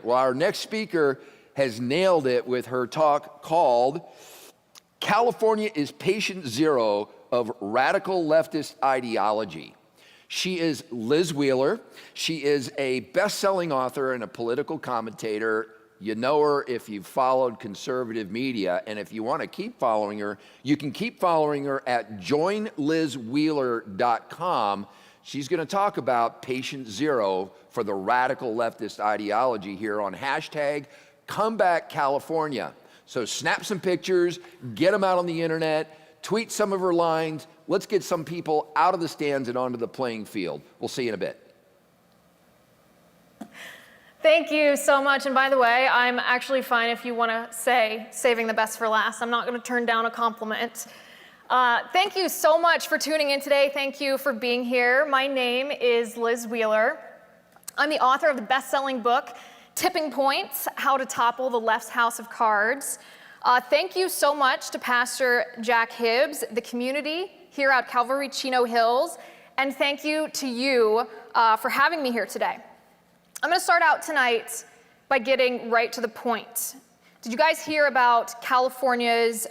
Well, our next speaker has nailed it with her talk called California is Patient Zero of Radical Leftist Ideology. She is Liz Wheeler. She is a best-selling author and a political commentator. You know her if you've followed conservative media, and if you want to keep following her, you can keep following her at joinlizwheeler.com. She's going to talk about Patient Zero for the radical leftist ideology here on hashtag #ComebackCalifornia. So snap some pictures, get them out on the internet, tweet some of her lines. Let's get some people out of the stands and onto the playing field. We'll see you in a bit. Thank you so much. And by the way, I'm actually fine if you want to say saving the best for last. I'm not going to turn down a compliment. Thank you so much for tuning in today. Thank you for being here. My name is Liz Wheeler. I'm the author of the best-selling book, Tipping Points, How to Topple the Left's House of Cards. Thank you so much to Pastor Jack Hibbs, the community here at Calvary Chino Hills, and thank you to you for having me here today. I'm going to start out tonight by getting right to the point. Did you guys hear about California's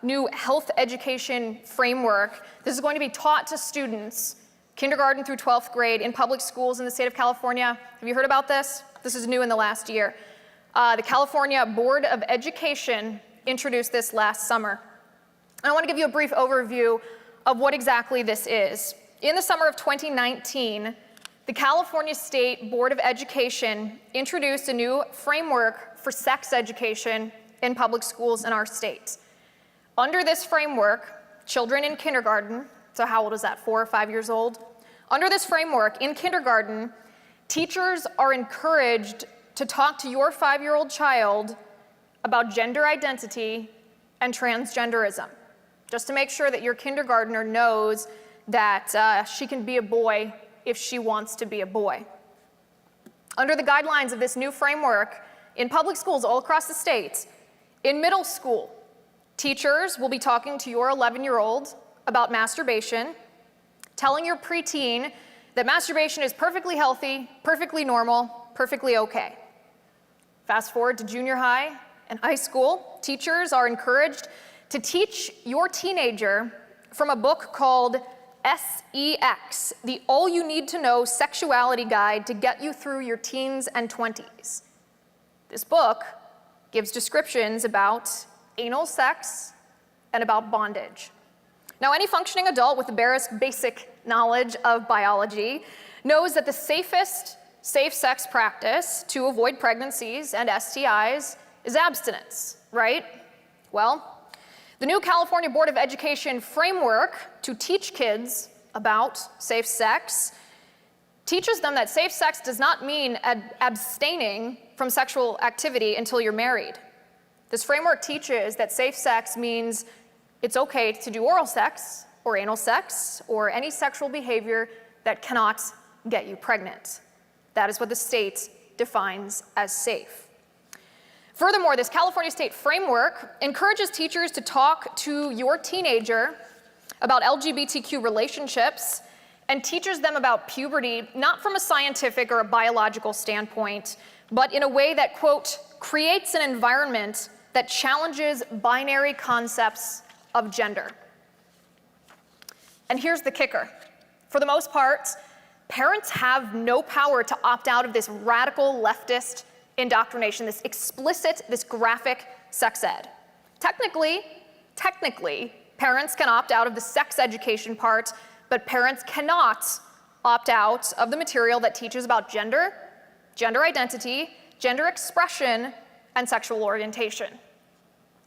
new health education framework? This is going to be taught to students, kindergarten through 12th grade, in public schools in the state of California. Have you heard about this? This is new in the last year. The California Board of Education introduced this last summer. And I want to give you a brief overview of what exactly this is. In the summer of 2019, the California State Board of Education introduced a new framework for sex education in public schools in our state. Under this framework, children in kindergarten, so how old is that, 4 or 5 years old? Under this framework, in kindergarten, teachers are encouraged to talk to your 5-year-old child about gender identity and transgenderism, just to make sure that your kindergartner knows that she can be a boy if she wants to be a boy. Under the guidelines of this new framework, in public schools all across the state, in middle school, teachers will be talking to your 11-year-old about masturbation, telling your preteen that masturbation is perfectly healthy, perfectly normal, perfectly okay. Fast forward to junior high and high school, teachers are encouraged to teach your teenager from a book called SEX, the All You Need to Know Sexuality Guide to Get You Through Your Teens and 20s. This book gives descriptions about anal sex and about bondage. Now, any functioning adult with the barest basic knowledge of biology knows that the safest safe sex practice to avoid pregnancies and STIs is abstinence, right? Well, the new California Board of Education framework to teach kids about safe sex teaches them that safe sex does not mean abstaining from sexual activity until you're married. This framework teaches that safe sex means it's okay to do oral sex or anal sex or any sexual behavior that cannot get you pregnant. That is what the state defines as safe. Furthermore, this California state framework encourages teachers to talk to your teenager about LGBTQ relationships and teaches them about puberty, not from a scientific or a biological standpoint, but in a way that, quote, creates an environment that challenges binary concepts of gender. And here's the kicker. For the most part, parents have no power to opt out of this radical leftist indoctrination, this explicit, this graphic sex ed. Technically, parents can opt out of the sex education part, but parents cannot opt out of the material that teaches about gender, gender identity, gender expression, and sexual orientation.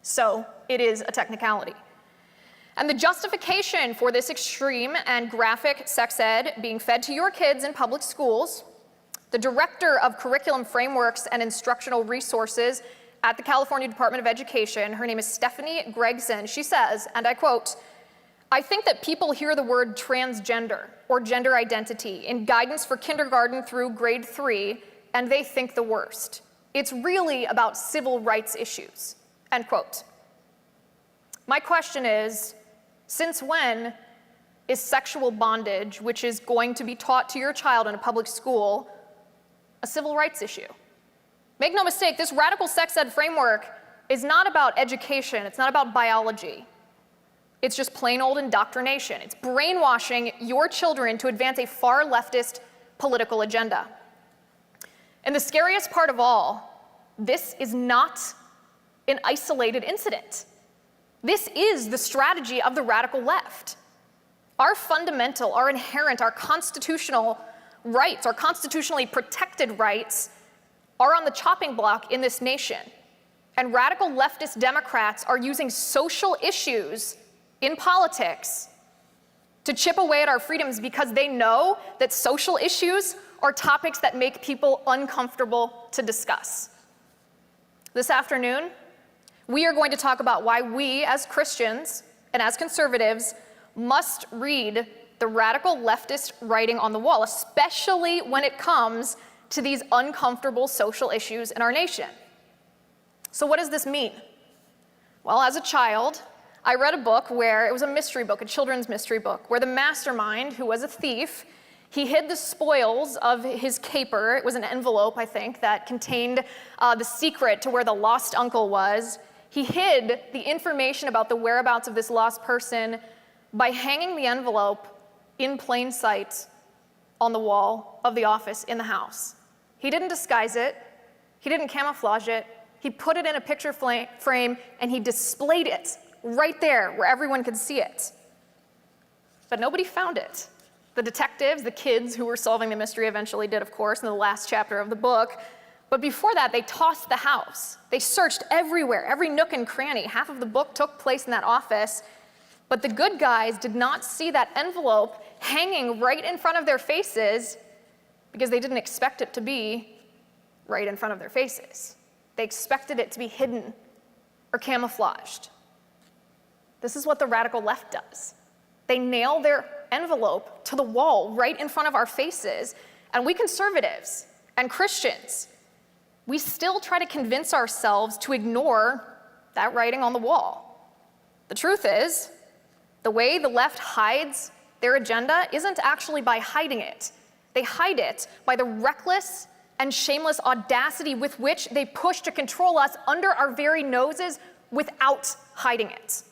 So it is a technicality. And the justification for this extreme and graphic sex ed being fed to your kids in public schools, the director of curriculum frameworks and instructional resources at the California Department of Education, her name is Stephanie Gregson, she says, and I quote, "I think that people hear the word transgender or gender identity in guidance for kindergarten through grade 3, and they think the worst. It's really about civil rights issues," end quote. My question is, since when is sexual bondage, which is going to be taught to your child in a public school, a civil rights issue? Make no mistake, this radical sex ed framework is not about education. It's not about biology. It's just plain old indoctrination. It's brainwashing your children to advance a far leftist political agenda. And the scariest part of all, this is not an isolated incident. This is the strategy of the radical left. Our fundamental, our inherent, our constitutional rights, our constitutionally protected rights are on the chopping block in this nation. And radical leftist Democrats are using social issues in politics to chip away at our freedoms because they know that social issues are topics that make people uncomfortable to discuss. This afternoon, we are going to talk about why we as Christians and as conservatives must read the radical leftist writing on the wall, especially when it comes to these uncomfortable social issues in our nation. So what does this mean? Well, as a child, I read a book where it was a mystery book, a children's mystery book, where the mastermind, who was a thief, he hid the spoils of his caper. It was an envelope, I think, that contained the secret to where the lost uncle was. He hid the information about the whereabouts of this lost person by hanging the envelope in plain sight on the wall of the office in the house. He didn't disguise it. He didn't camouflage it. He put it in a picture frame and he displayed it right there where everyone could see it. But nobody found it. The detectives, the kids who were solving the mystery eventually did, of course, in the last chapter of the book. But before that, they tossed the house. They searched everywhere, every nook and cranny. Half of the book took place in that office. But the good guys did not see that envelope hanging right in front of their faces because they didn't expect it to be right in front of their faces. They expected it to be hidden or camouflaged. This is what the radical left does. They nail their envelope to the wall right in front of our faces, and we conservatives and Christians, we still try to convince ourselves to ignore that writing on the wall. The truth is, the way the left hides their agenda isn't actually by hiding it. They hide it by the reckless and shameless audacity with which they push to control us under our very noses without hiding it.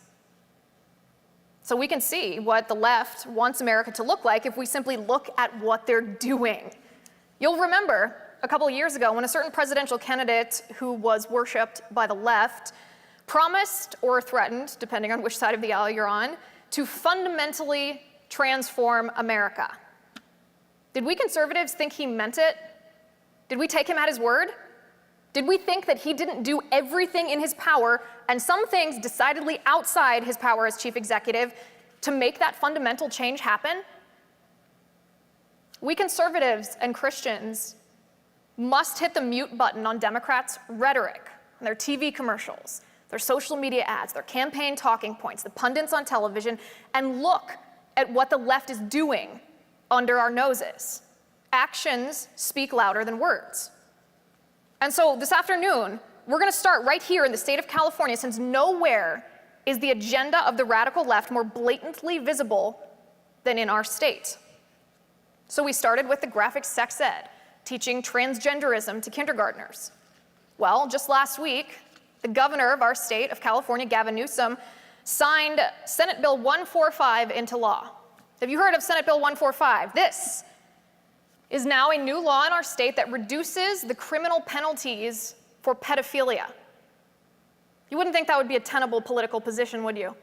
So we can see what the left wants America to look like if we simply look at what they're doing. You'll remember a couple of years ago when a certain presidential candidate who was worshipped by the left promised or threatened, depending on which side of the aisle you're on, to fundamentally transform America. Did we conservatives think he meant it? Did we take him at his word? Did we think that he didn't do everything in his power, and some things decidedly outside his power as chief executive, to make that fundamental change happen? We conservatives and Christians must hit the mute button on Democrats' rhetoric, on their TV commercials, their social media ads, their campaign talking points, the pundits on television, and look at what the left is doing under our noses. Actions speak louder than words. And so this afternoon, we're going to start right here in the state of California, since nowhere is the agenda of the radical left more blatantly visible than in our state. So we started with the graphic sex ed, teaching transgenderism to kindergartners. Well, just last week, the governor of our state of California, Gavin Newsom, signed Senate Bill 145 into law. Have you heard of Senate Bill 145? This is now a new law in our state that reduces the criminal penalties for pedophilia. You wouldn't think that would be a tenable political position, would you?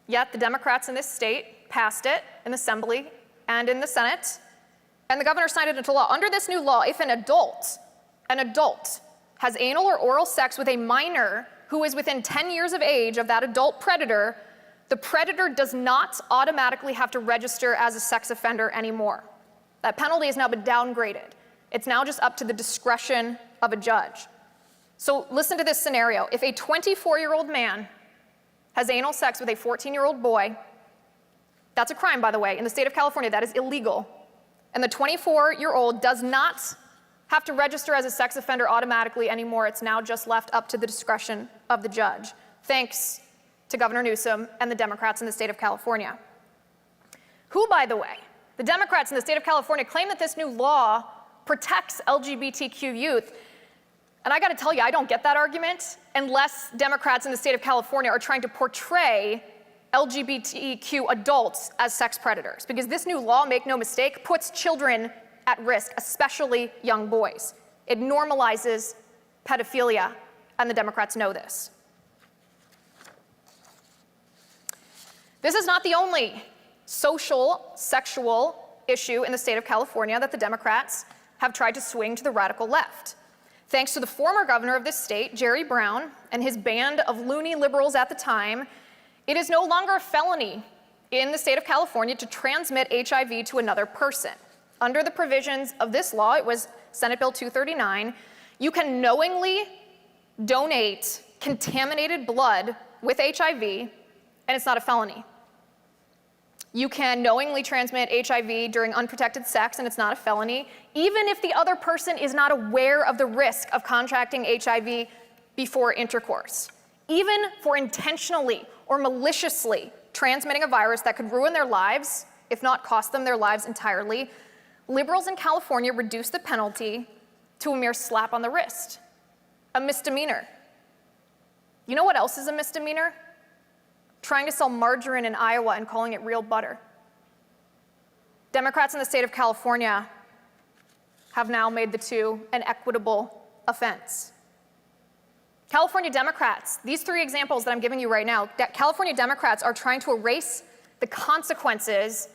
Yet the Democrats in this state passed it in the Assembly and in the Senate, and the governor signed it into law. Under this new law, if an adult has anal or oral sex with a minor who is within 10 years of age of that adult predator, the predator does not automatically have to register as a sex offender anymore. That penalty has now been downgraded. It's now just up to the discretion of a judge. So listen to this scenario. If a 24-year-old man has anal sex with a 14-year-old boy, that's a crime, by the way. In the state of California, that is illegal. And the 24-year-old does not have to register as a sex offender automatically anymore. It's now just left up to the discretion of the judge, thanks to Governor Newsom and the Democrats in the state of California. Who, by the way, the Democrats in the state of California claim that this new law protects LGBTQ youth. And I gotta tell you, I don't get that argument unless Democrats in the state of California are trying to portray LGBTQ adults as sex predators. Because this new law, make no mistake, puts children at risk, especially young boys. It normalizes pedophilia, and the Democrats know this. This is not the only social, sexual issue in the state of California that the Democrats have tried to swing to the radical left. Thanks to the former governor of this state, Jerry Brown, and his band of loony liberals at the time, it is no longer a felony in the state of California to transmit HIV to another person. Under the provisions of this law, it was Senate Bill 239, you can knowingly donate contaminated blood with HIV, and it's not a felony. You can knowingly transmit HIV during unprotected sex, and it's not a felony, even if the other person is not aware of the risk of contracting HIV before intercourse. Even for intentionally or maliciously transmitting a virus that could ruin their lives, if not cost them their lives entirely, liberals in California reduced the penalty to a mere slap on the wrist, a misdemeanor. You know what else is a misdemeanor? Trying to sell margarine in Iowa and calling it real butter. Democrats in the state of California have now made the two an equitable offense. California Democrats, these three examples that I'm giving you right now, California Democrats are trying to erase the consequences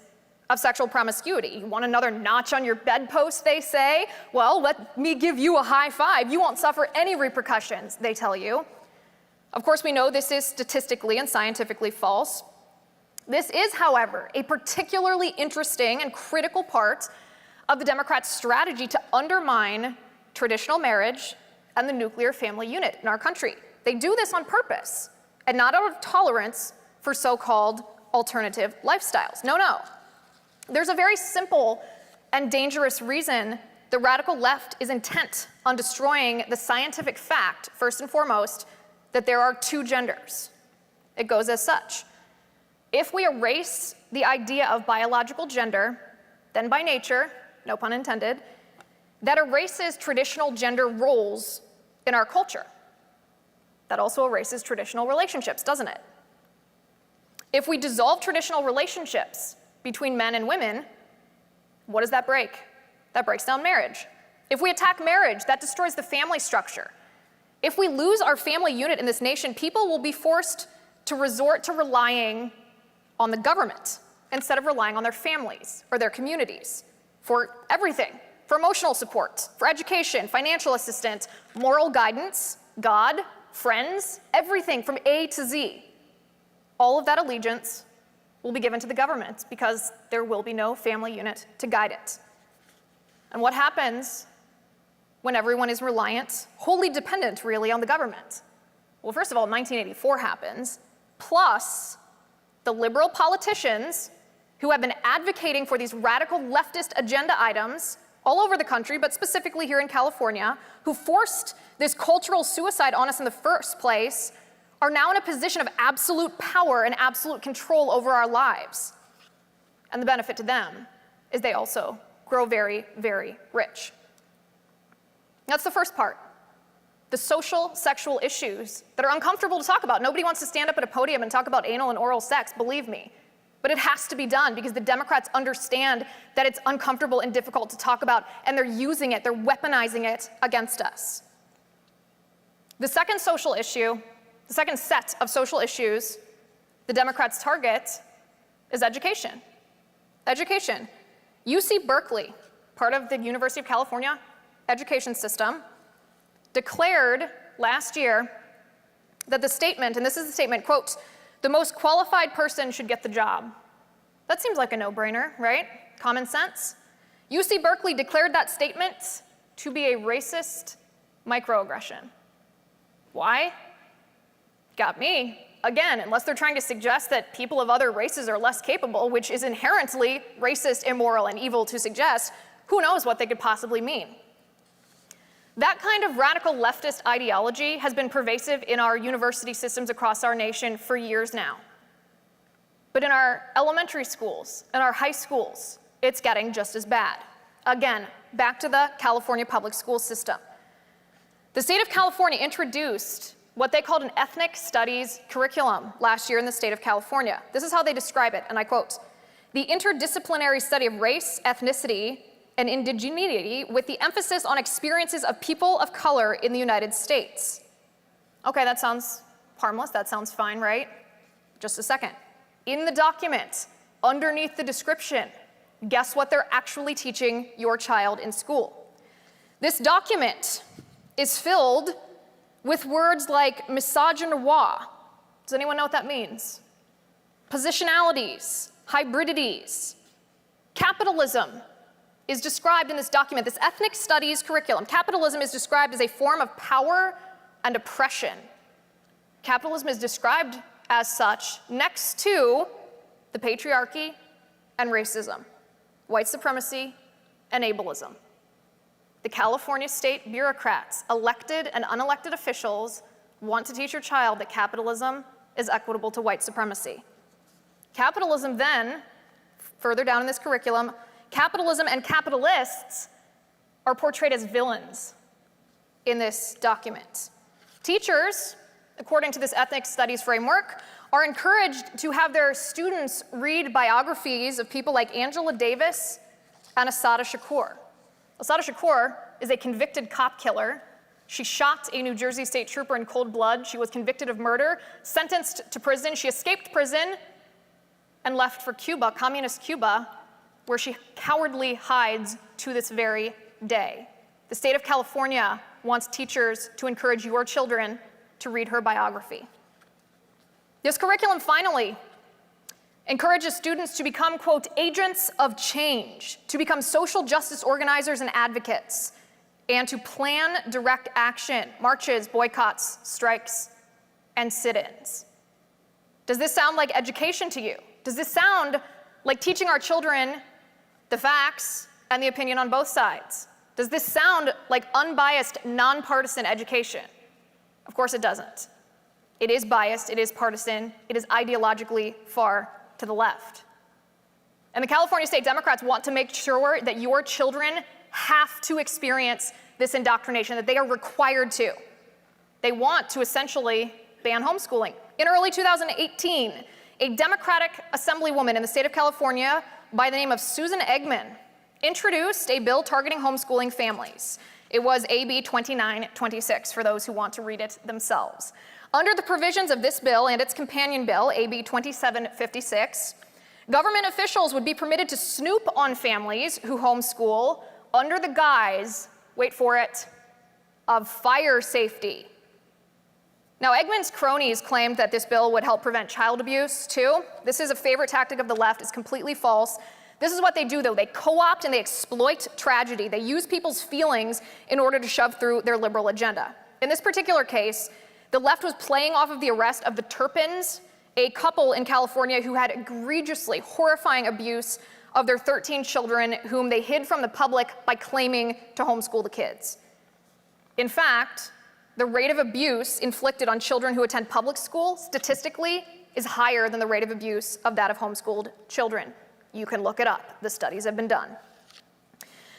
of sexual promiscuity. You want another notch on your bedpost, they say? Well, let me give you a high five. You won't suffer any repercussions, they tell you. Of course, we know this is statistically and scientifically false. This is, however, a particularly interesting and critical part of the Democrats' strategy to undermine traditional marriage and the nuclear family unit in our country. They do this on purpose, and not out of tolerance for so-called alternative lifestyles. No, no. There's a very simple and dangerous reason the radical left is intent on destroying the scientific fact, first and foremost, that there are two genders. It goes as such. If we erase the idea of biological gender, then by nature, no pun intended, that erases traditional gender roles in our culture. That also erases traditional relationships, doesn't it? If we dissolve traditional relationships between men and women, what does that break? That breaks down marriage. If we attack marriage, that destroys the family structure. If we lose our family unit in this nation, people will be forced to resort to relying on the government instead of relying on their families or their communities for everything, for emotional support, for education, financial assistance, moral guidance, God, friends, everything from A to Z. All of that allegiance will be given to the government because there will be no family unit to guide it. And what happens when everyone is reliant, wholly dependent, really, on the government? Well, first of all, 1984 happens, plus the liberal politicians who have been advocating for these radical leftist agenda items all over the country, but specifically here in California, who forced this cultural suicide on us in the first place, are now in a position of absolute power and absolute control over our lives. And the benefit to them is they also grow very, very rich. That's the first part. The social, sexual issues that are uncomfortable to talk about. Nobody wants to stand up at a podium and talk about anal and oral sex, believe me. But it has to be done because the Democrats understand that it's uncomfortable and difficult to talk about, and they're using it, they're weaponizing it against us. The second social issue, the second set of social issues the Democrats target is education. Education. UC Berkeley, part of the University of California education system, declared last year that the statement, and this is the statement, quote, "The most qualified person should get the job." That seems like a no-brainer, right? Common sense. UC Berkeley declared that statement to be a racist microaggression. Why? Got me. Again, unless they're trying to suggest that people of other races are less capable, which is inherently racist, immoral, and evil to suggest, who knows what they could possibly mean. That kind of radical leftist ideology has been pervasive in our university systems across our nation for years now. But in our elementary schools and our high schools, it's getting just as bad. Again, back to the California public school system. The state of California introduced what they called an ethnic studies curriculum last year in the state of California. This is how they describe it, and I quote, "The interdisciplinary study of race, ethnicity, and indigeneity with the emphasis on experiences of people of color in the United States." Okay, that sounds harmless, that sounds fine, right? Just a second. In the document, underneath the description, guess what they're actually teaching your child in school? This document is filled with words like misogynoir. Does anyone know what that means? Positionalities, hybridities. Capitalism is described in this document, this ethnic studies curriculum. Capitalism is described as a form of power and oppression. Capitalism is described as such next to the patriarchy and racism, white supremacy and ableism. The California state bureaucrats, elected and unelected officials, want to teach your child that capitalism is equitable to white supremacy. Capitalism then, further down in this curriculum, capitalism and capitalists are portrayed as villains in this document. Teachers, according to this ethnic studies framework, are encouraged to have their students read biographies of people like Angela Davis and Assata Shakur. Assata Shakur is a convicted cop killer. She shot a New Jersey state trooper in cold blood. She was convicted of murder, sentenced to prison. She escaped prison and left for Cuba, communist Cuba, where she cowardly hides to this very day. The state of California wants teachers to encourage your children to read her biography. This curriculum finally encourages students to become, quote, agents of change, to become social justice organizers and advocates, and to plan direct action, marches, boycotts, strikes, and sit-ins. Does this sound like education to you? Does this sound like teaching our children the facts and the opinion on both sides? Does this sound like unbiased, nonpartisan education? Of course it doesn't. It is biased, it is partisan, it is ideologically far to the left. And the California State Democrats want to make sure that your children have to experience this indoctrination, that they are required to. They want to essentially ban homeschooling. In early 2018, a Democratic Assemblywoman in the state of California by the name of Susan Eggman introduced a bill targeting homeschooling families. It was AB 2926 for those who want to read it themselves. Under the provisions of this bill and its companion bill, AB 2756, government officials would be permitted to snoop on families who homeschool under the guise, wait for it, of fire safety. Now, Eggman's cronies claimed that this bill would help prevent child abuse, too. This is a favorite tactic of the left. It's completely false. This is what they do, though. They co-opt and they exploit tragedy. They use people's feelings in order to shove through their liberal agenda. In this particular case, the left was playing off of the arrest of the Turpins, a couple in California who had egregiously horrifying abuse of their 13 children whom they hid from the public by claiming to homeschool the kids. In fact, the rate of abuse inflicted on children who attend public school statistically is higher than the rate of abuse of that of homeschooled children. You can look it up. The studies have been done.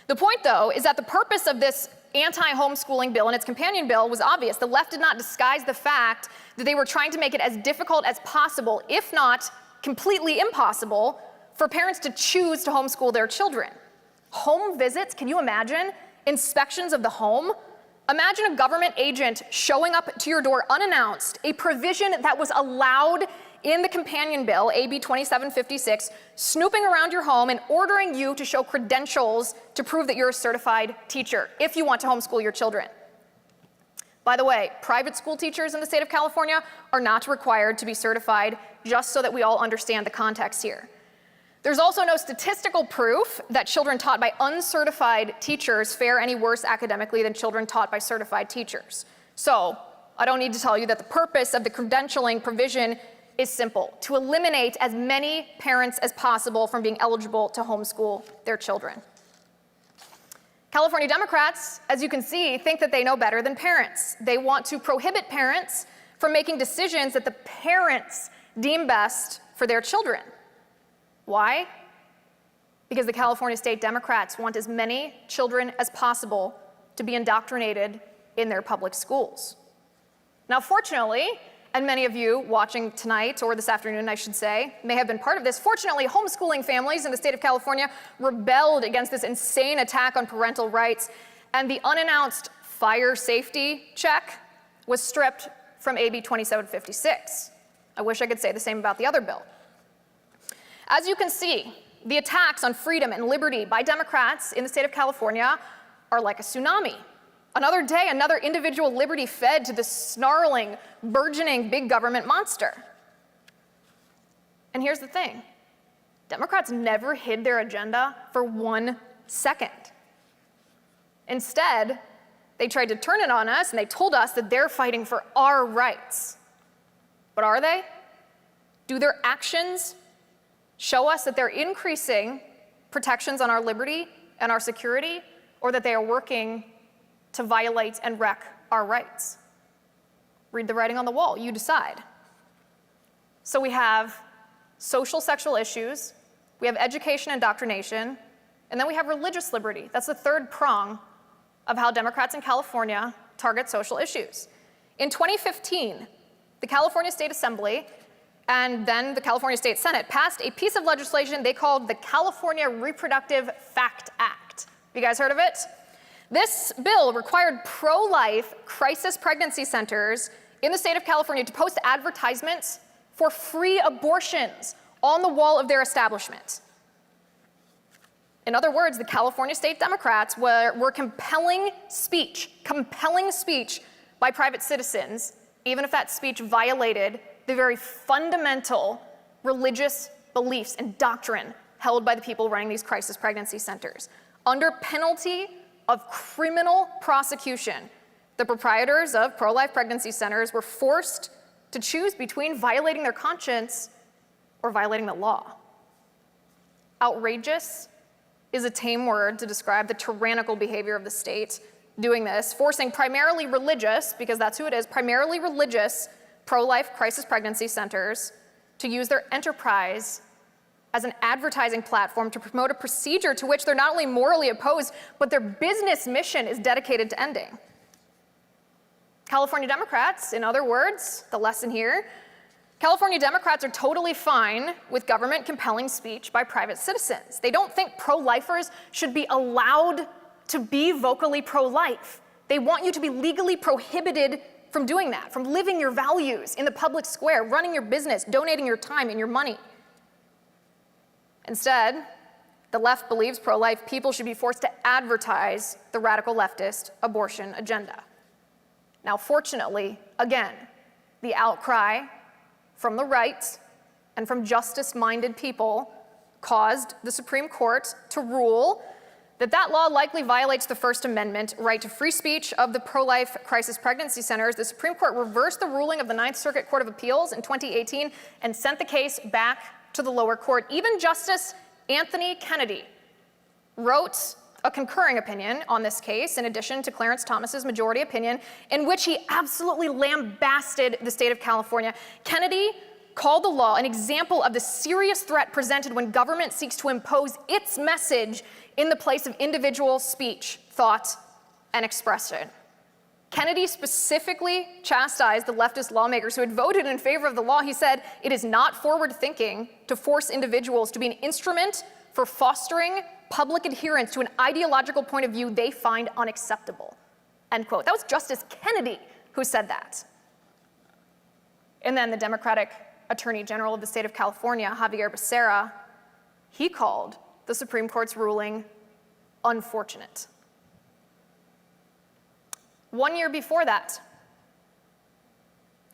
The point, though, is that the purpose of this anti-homeschooling bill and its companion bill was obvious. The left did not disguise the fact that they were trying to make it as difficult as possible, if not completely impossible, for parents to choose to homeschool their children. Home visits, can you imagine? Inspections of the home? Imagine a government agent showing up to your door unannounced, a provision that was allowed in the companion bill, AB 2756, snooping around your home and ordering you to show credentials to prove that you're a certified teacher if you want to homeschool your children. By the way, private school teachers in the state of California are not required to be certified, just so that we all understand the context here. There's also no statistical proof that children taught by uncertified teachers fare any worse academically than children taught by certified teachers. So, I don't need to tell you that the purpose of the credentialing provision is simple: to eliminate as many parents as possible from being eligible to homeschool their children. California Democrats, as you can see, think that they know better than parents. They want to prohibit parents from making decisions that the parents deem best for their children. Why? Because the California State Democrats want as many children as possible to be indoctrinated in their public schools. Now, fortunately, and many of you watching tonight, or this afternoon, I should say, may have been part of this. Fortunately, homeschooling families in the state of California rebelled against this insane attack on parental rights, and the unannounced fire safety check was stripped from AB 2756. I wish I could say the same about the other bill. As you can see, the attacks on freedom and liberty by Democrats in the state of California are like a tsunami. Another day, another individual liberty fed to the snarling, burgeoning big government monster. And here's the thing. Democrats never hid their agenda for 1 second. Instead, they tried to turn it on us, and they told us that they're fighting for our rights. But are they? Do their actions show us that they're increasing protections on our liberty and our security, or that they are working to violate and wreck our rights? Read the writing on the wall, you decide. So we have social sexual issues, we have education indoctrination, and then we have religious liberty. That's the third prong of how Democrats in California target social issues. In 2015, the California State Assembly and then the California State Senate passed a piece of legislation they called the California Reproductive Fact Act. Have you guys heard of it? This bill required pro-life crisis pregnancy centers in the state of California to post advertisements for free abortions on the wall of their establishment. In other words, the California state Democrats were compelling speech by private citizens, even if that speech violated the very fundamental religious beliefs and doctrine held by the people running these crisis pregnancy centers. Under penalty of criminal prosecution, the proprietors of pro-life pregnancy centers were forced to choose between violating their conscience or violating the law. Outrageous is a tame word to describe the tyrannical behavior of the state doing this, forcing primarily religious, because that's who it is, primarily religious pro-life crisis pregnancy centers to use their enterprise as an advertising platform to promote a procedure to which they're not only morally opposed, but their business mission is dedicated to ending. California Democrats, in other words, the lesson here, California Democrats are totally fine with government compelling speech by private citizens. They don't think pro-lifers should be allowed to be vocally pro-life. They want you to be legally prohibited from doing that, from living your values in the public square, running your business, donating your time and your money. Instead, the left believes pro-life people should be forced to advertise the radical leftist abortion agenda. Now, fortunately, again, the outcry from the right and from justice-minded people caused the Supreme Court to rule that that law likely violates the First Amendment right to free speech of the pro-life crisis pregnancy centers. The Supreme Court reversed the ruling of the Ninth Circuit Court of Appeals in 2018 and sent the case back to the lower court. Even Justice Anthony Kennedy wrote a concurring opinion on this case, in addition to Clarence Thomas's majority opinion, in which he absolutely lambasted the state of California. Kennedy called the law an example of the serious threat presented when government seeks to impose its message in the place of individual speech, thought, and expression. Kennedy specifically chastised the leftist lawmakers who had voted in favor of the law. He said, "It is not forward-thinking to force individuals to be an instrument for fostering public adherence to an ideological point of view they find unacceptable," end quote. That was Justice Kennedy who said that. And then the Democratic Attorney General of the state of California, Javier Becerra, he called the Supreme Court's ruling unfortunate. 1 year before that,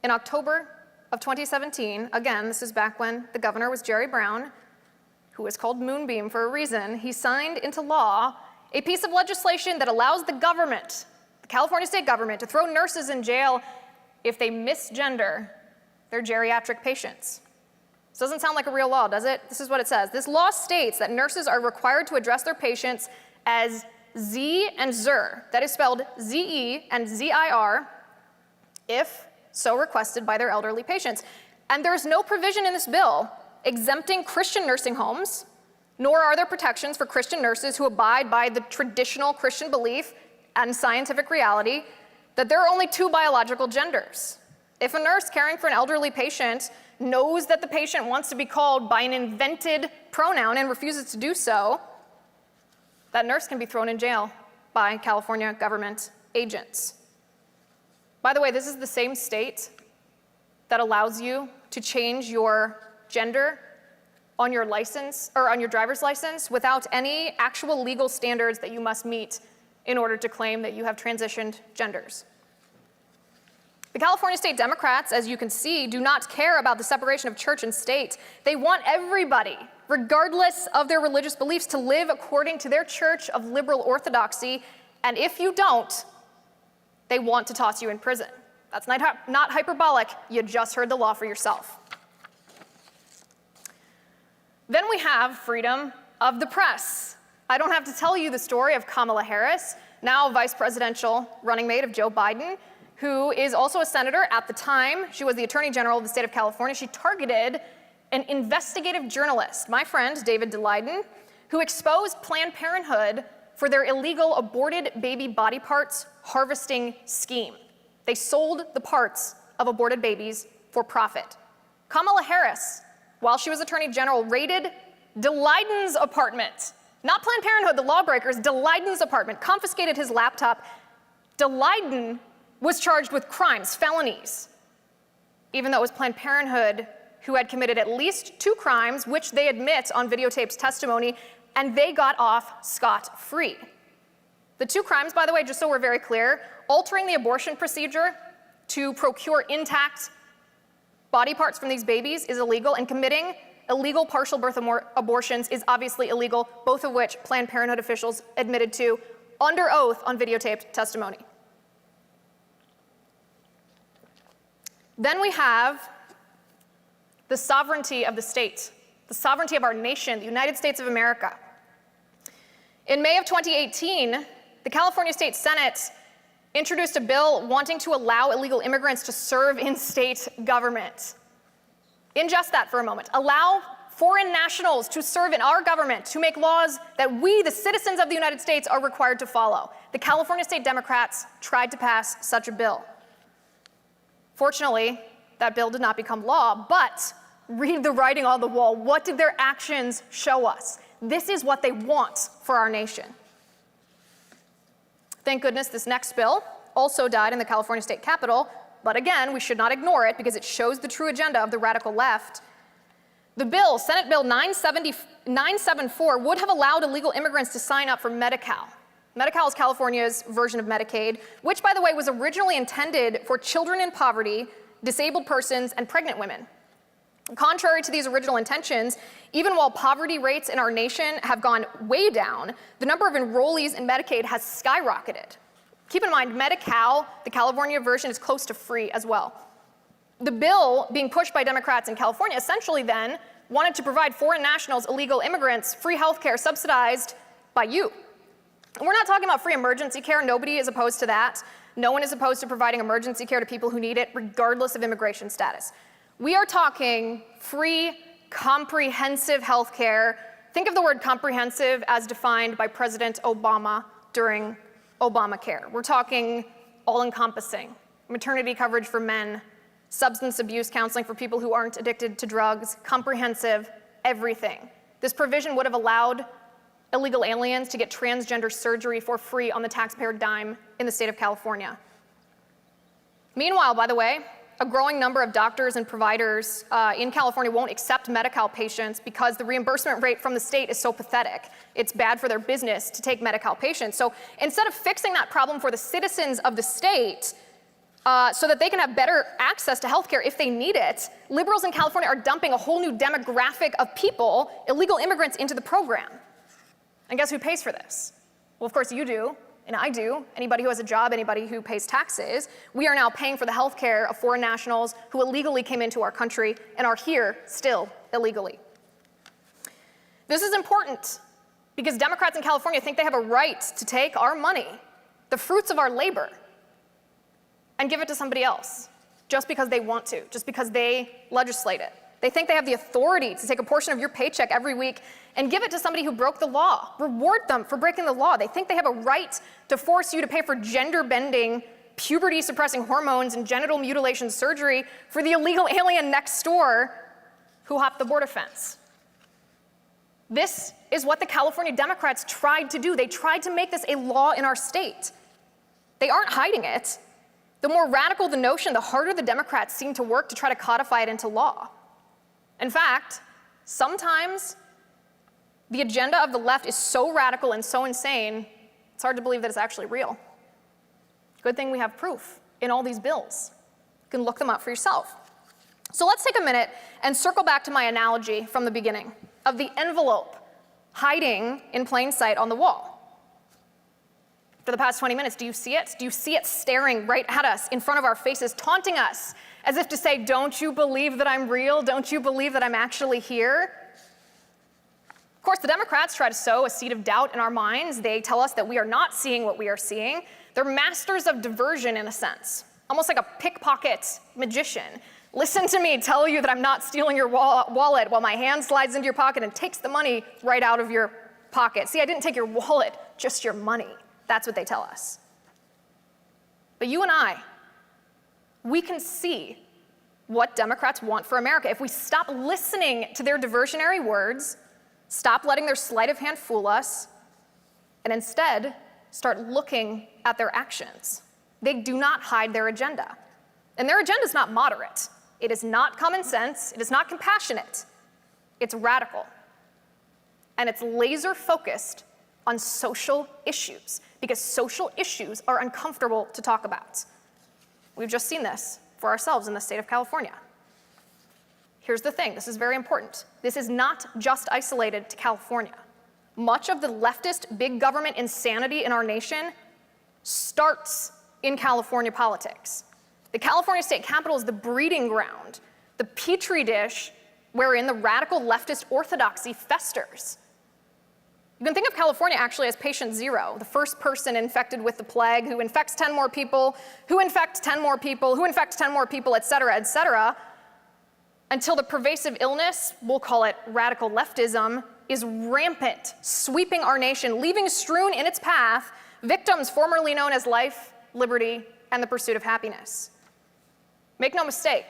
in October of 2017, again, this is back when the governor was Jerry Brown, who was called Moonbeam for a reason, he signed into law a piece of legislation that allows the government, the California state government, to throw nurses in jail if they misgender their geriatric patients. This doesn't sound like a real law, does it? This is what it says. This law states that nurses are required to address their patients as Z and Zer, that is spelled Z-E and Z-I-R, if so requested by their elderly patients. And there is no provision in this bill exempting Christian nursing homes, nor are there protections for Christian nurses who abide by the traditional Christian belief and scientific reality that there are only two biological genders. If a nurse caring for an elderly patient knows that the patient wants to be called by an invented pronoun and refuses to do so, that nurse can be thrown in jail by California government agents. By the way, this is the same state that allows you to change your gender on your license or on your driver's license without any actual legal standards that you must meet in order to claim that you have transitioned genders. The California State Democrats, as you can see, do not care about the separation of church and state. They want everybody, regardless of their religious beliefs, to live according to their church of liberal orthodoxy, and if you don't, they want to toss you in prison. That's not hyperbolic, you just heard the law for yourself. Then we have freedom of the press. I don't have to tell you the story of Kamala Harris, now vice presidential running mate of Joe Biden, who is also a senator. At the time, she was the Attorney General of the state of California. She targeted an investigative journalist, my friend David Daleiden, who exposed Planned Parenthood for their illegal aborted baby body parts harvesting scheme. They sold the parts of aborted babies for profit. Kamala Harris, while she was Attorney General, raided Daleiden's apartment. Not Planned Parenthood, the lawbreakers, Daleiden's apartment, confiscated his laptop. Daleiden was charged with crimes, felonies, even though it was Planned Parenthood who had committed at least 2 crimes, which they admit on videotaped testimony, and they got off scot-free. The 2 crimes, by the way, just so we're very clear, altering the abortion procedure to procure intact body parts from these babies is illegal, and committing illegal partial birth abortions is obviously illegal, both of which Planned Parenthood officials admitted to under oath on videotaped testimony. Then we have the sovereignty of the state, the sovereignty of our nation, the United States of America. In May of 2018, the California State Senate introduced a bill wanting to allow illegal immigrants to serve in state government. Ingest that for a moment. Allow foreign nationals to serve in our government, to make laws that we, the citizens of the United States, are required to follow. The California State Democrats tried to pass such a bill. Fortunately, that bill did not become law, but read the writing on the wall. What did their actions show us? This is what they want for our nation. Thank goodness this next bill also died in the California State Capitol, but again, we should not ignore it because it shows the true agenda of the radical left. The bill, Senate Bill 974, would have allowed illegal immigrants to sign up for Medi-Cal. Medi-Cal is California's version of Medicaid, which, by the way, was originally intended for children in poverty, disabled persons, and pregnant women. Contrary to these original intentions, even while poverty rates in our nation have gone way down, the number of enrollees in Medicaid has skyrocketed. Keep in mind, Medi-Cal, the California version, is close to free as well. The bill being pushed by Democrats in California essentially then wanted to provide foreign nationals, illegal immigrants, free health care subsidized by you. And we're not talking about free emergency care. Nobody is opposed to that. No one is opposed to providing emergency care to people who need it, regardless of immigration status. We are talking free, comprehensive health care. Think of the word comprehensive as defined by President Obama during Obamacare. We're talking all-encompassing, maternity coverage for men, substance abuse counseling for people who aren't addicted to drugs, comprehensive, everything. This provision would have allowed illegal aliens to get transgender surgery for free on the taxpayer dime in the state of California. Meanwhile, by the way, a growing number of doctors and providers in California won't accept Medi-Cal patients because the reimbursement rate from the state is so pathetic. It's bad for their business to take Medi-Cal patients. So instead of fixing that problem for the citizens of the state so that they can have better access to healthcare if they need it, liberals in California are dumping a whole new demographic of people, illegal immigrants, into the program. And guess who pays for this? Well, of course you do. And I do, anybody who has a job, anybody who pays taxes. We are now paying for the health care of foreign nationals who illegally came into our country and are here still illegally. This is important because Democrats in California think they have a right to take our money, the fruits of our labor, and give it to somebody else just because they want to, just because they legislate it. They think they have the authority to take a portion of your paycheck every week and give it to somebody who broke the law, reward them for breaking the law. They think they have a right to force you to pay for gender-bending puberty-suppressing hormones and genital mutilation surgery for the illegal alien next door who hopped the border fence. This is what the California Democrats tried to do. They tried to make this a law in our state. They aren't hiding it. The more radical the notion, the harder the Democrats seem to work to try to codify it into law. In fact, sometimes the agenda of the left is so radical and so insane, it's hard to believe that it's actually real. Good thing we have proof in all these bills. You can look them up for yourself. So let's take a minute and circle back to my analogy from the beginning of the envelope hiding in plain sight on the wall. For the past 20 minutes, do you see it? Do you see it staring right at us in front of our faces, taunting us as if to say, don't you believe that I'm real? Don't you believe that I'm actually here? Of course, the Democrats try to sow a seed of doubt in our minds. They tell us that we are not seeing what we are seeing. They're masters of diversion in a sense, almost like a pickpocket magician. Listen to me tell you that I'm not stealing your wallet while my hand slides into your pocket and takes the money right out of your pocket. See, I didn't take your wallet, just your money. That's what they tell us. But you and I, we can see what Democrats want for America. If we stop listening to their diversionary words, stop letting their sleight of hand fool us, and instead start looking at their actions. They do not hide their agenda. And their agenda is not moderate. It is not common sense. It is not compassionate. It's radical. And it's laser focused on social issues, because social issues are uncomfortable to talk about. We've just seen this for ourselves in the state of California. Here's the thing, this is very important. This is not just isolated to California. Much of the leftist big government insanity in our nation starts in California politics. The California state capitol is the breeding ground, the petri dish wherein the radical leftist orthodoxy festers. You can think of California actually as patient zero, the first person infected with the plague, who infects 10 more people, who infects 10 more people, who infects 10 more people, et cetera, until the pervasive illness, we'll call it radical leftism, is rampant, sweeping our nation, leaving strewn in its path victims formerly known as life, liberty, and the pursuit of happiness. Make no mistake,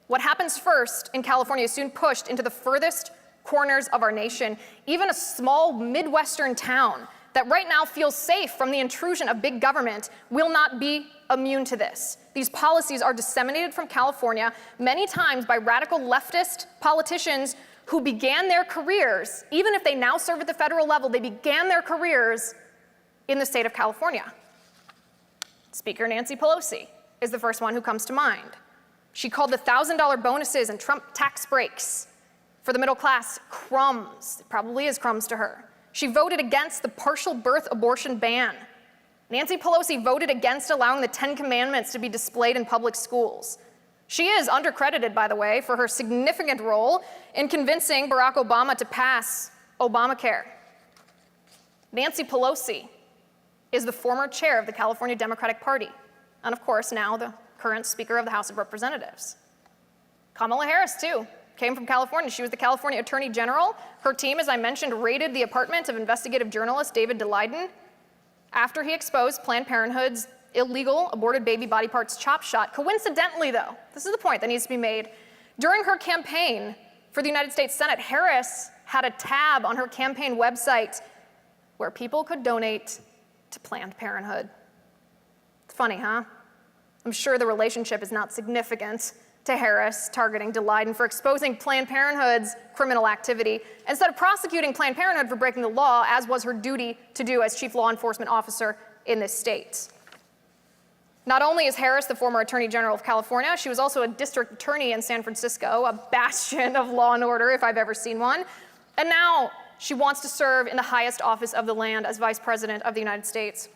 what happens first in California is soon pushed into the furthest corners of our nation. Even a small Midwestern town that right now feels safe from the intrusion of big government will not be immune to this. These policies are disseminated from California many times by radical leftist politicians who began their careers, even if they now serve at the federal level, they began their careers in the state of California. Speaker Nancy Pelosi is the first one who comes to mind. She called the $1,000 bonuses and Trump tax breaks for the middle class crumbs. It probably is crumbs to her. She voted against the partial birth abortion ban. Nancy Pelosi voted against allowing the 10 Commandments to be displayed in public schools. She is undercredited, by the way, for her significant role in convincing Barack Obama to pass Obamacare. Nancy Pelosi is the former chair of the California Democratic Party, and of course now the current Speaker of the House of Representatives. Kamala Harris, too, came from California. She was the California Attorney General. Her team, as I mentioned, raided the apartment of investigative journalist David Daleiden after he exposed Planned Parenthood's illegal aborted baby body parts chop shot. Coincidentally, though, this is the point that needs to be made, during her campaign for the United States Senate, Harris had a tab on her campaign website where people could donate to Planned Parenthood. It's funny, huh? I'm sure the relationship is not significant to Harris targeting Daleiden for exposing Planned Parenthood's criminal activity instead of prosecuting Planned Parenthood for breaking the law, as was her duty to do as chief law enforcement officer in this state. Not only is Harris the former Attorney General of California, she was also a district attorney in San Francisco, a bastion of law and order if I've ever seen one. And now she wants to serve in the highest office of the land as Vice President of the United States.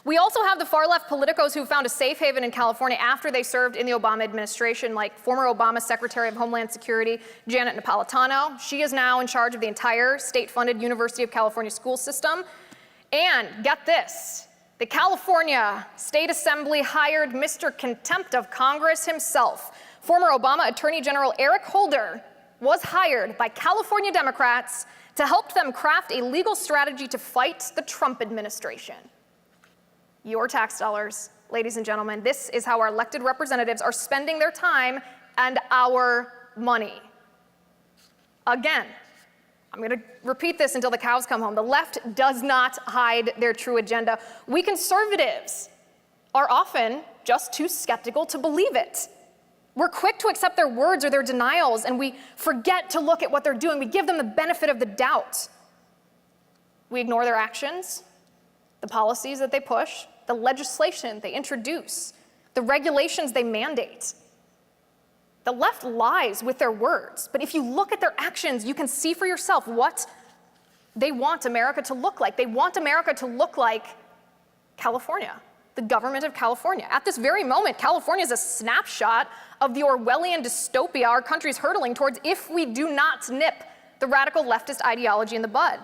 We also have the far-left politicos who found a safe haven in California after they served in the Obama administration, like former Obama Secretary of Homeland Security, Janet Napolitano. She is now in charge of the entire state-funded University of California school system. And get this, the California State Assembly hired Mr. Contempt of Congress himself. Former Obama Attorney General Eric Holder was hired by California Democrats to help them craft a legal strategy to fight the Trump administration. Your tax dollars ladies and gentlemen. This is how our elected representatives are spending their time and our money. Again, I'm going to repeat this until the cows come home. The left does not hide their true agenda. We conservatives are often just too skeptical to believe it. We're quick to accept their words or their denials, and we forget to look at what they're doing. We give them the benefit of the doubt. We ignore their actions, the policies that they push, the legislation they introduce, the regulations they mandate. The left lies with their words, but if you look at their actions, you can see for yourself what they want America to look like. They want America to look like California, the government of California. At this very moment, California is a snapshot of the Orwellian dystopia our country's hurtling towards if we do not nip the radical leftist ideology in the bud.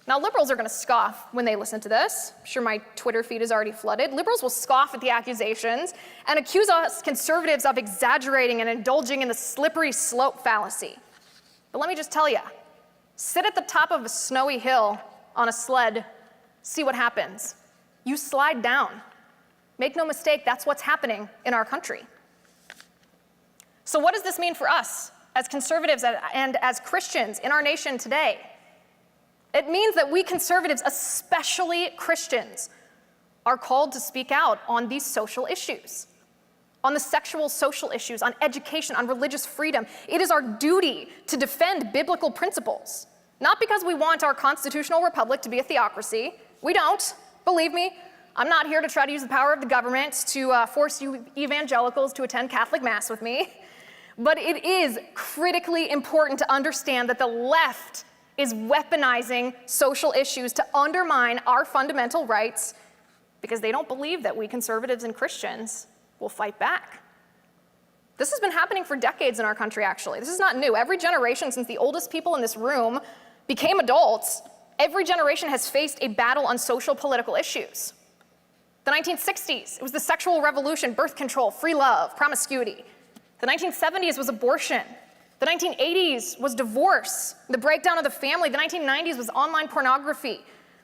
Now, liberals are going to scoff when they listen to this. I'm sure my Twitter feed is already flooded. Liberals will scoff at the accusations and accuse us conservatives of exaggerating and indulging in the slippery slope fallacy. But let me just tell you, sit at the top of a snowy hill on a sled, see what happens. You slide down. Make no mistake, that's what's happening in our country. So what does this mean for us as conservatives and as Christians in our nation today? It means that we conservatives, especially Christians, are called to speak out on these social issues, on the sexual social issues, on education, on religious freedom. It is our duty to defend biblical principles, not because we want our constitutional republic to be a theocracy. We don't, believe me. I'm not here to try to use the power of the government to force you evangelicals to attend Catholic Mass with me. But it is critically important to understand that the left is weaponizing social issues to undermine our fundamental rights because they don't believe that we conservatives and Christians will fight back. This has been happening for decades in our country, actually. This is not new. Every generation since the oldest people in this room became adults, every generation has faced a battle on social political issues. The 1960s, it was the sexual revolution, birth control, free love, promiscuity. The 1970s was abortion. The 1980s was divorce, the breakdown of the family. The 1990s was online pornography.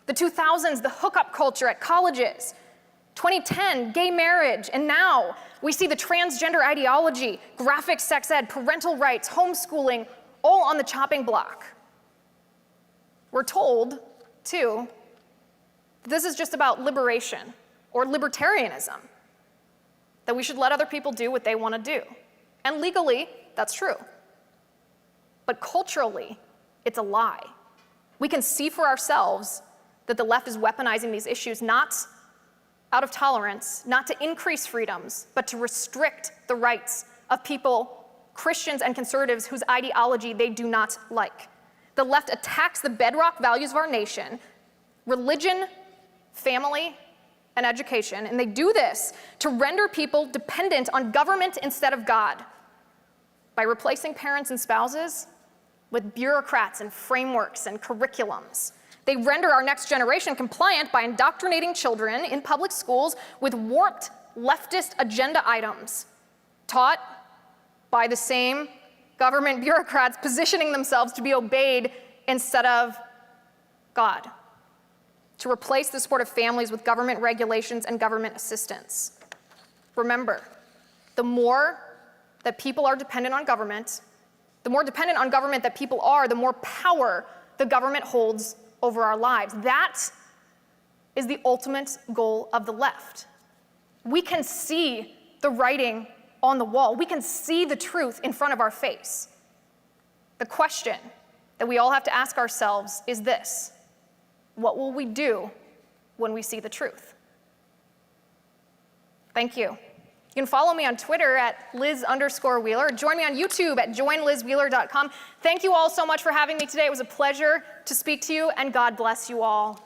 The 2000s, the hookup culture at colleges. 2010, gay marriage. And now we see the transgender ideology, graphic sex ed, parental rights, homeschooling, all on the chopping block. We're told, too, that this is just about liberation or libertarianism, that we should let other people do what they want to do. And legally, that's true. But culturally, it's a lie. We can see for ourselves that the left is weaponizing these issues not out of tolerance, not to increase freedoms, but to restrict the rights of people, Christians and conservatives, whose ideology they do not like. The left attacks the bedrock values of our nation, religion, family, and education, and they do this to render people dependent on government instead of God by replacing parents and spouses with bureaucrats and frameworks and curriculums. They render our next generation compliant by indoctrinating children in public schools with warped leftist agenda items taught by the same government bureaucrats positioning themselves to be obeyed instead of God, to replace the support of families with government regulations and government assistance. Remember, the more that people are dependent on government, the more dependent on government that people are, the more power the government holds over our lives. That is the ultimate goal of the left. We can see the writing on the wall. We can see the truth in front of our face. The question that we all have to ask ourselves is this: what will we do when we see the truth? Thank you. You can follow me on Twitter at Liz_Wheeler. Join me on YouTube at joinlizwheeler.com. Thank you all so much for having me today. It was a pleasure to speak to you, and God bless you all.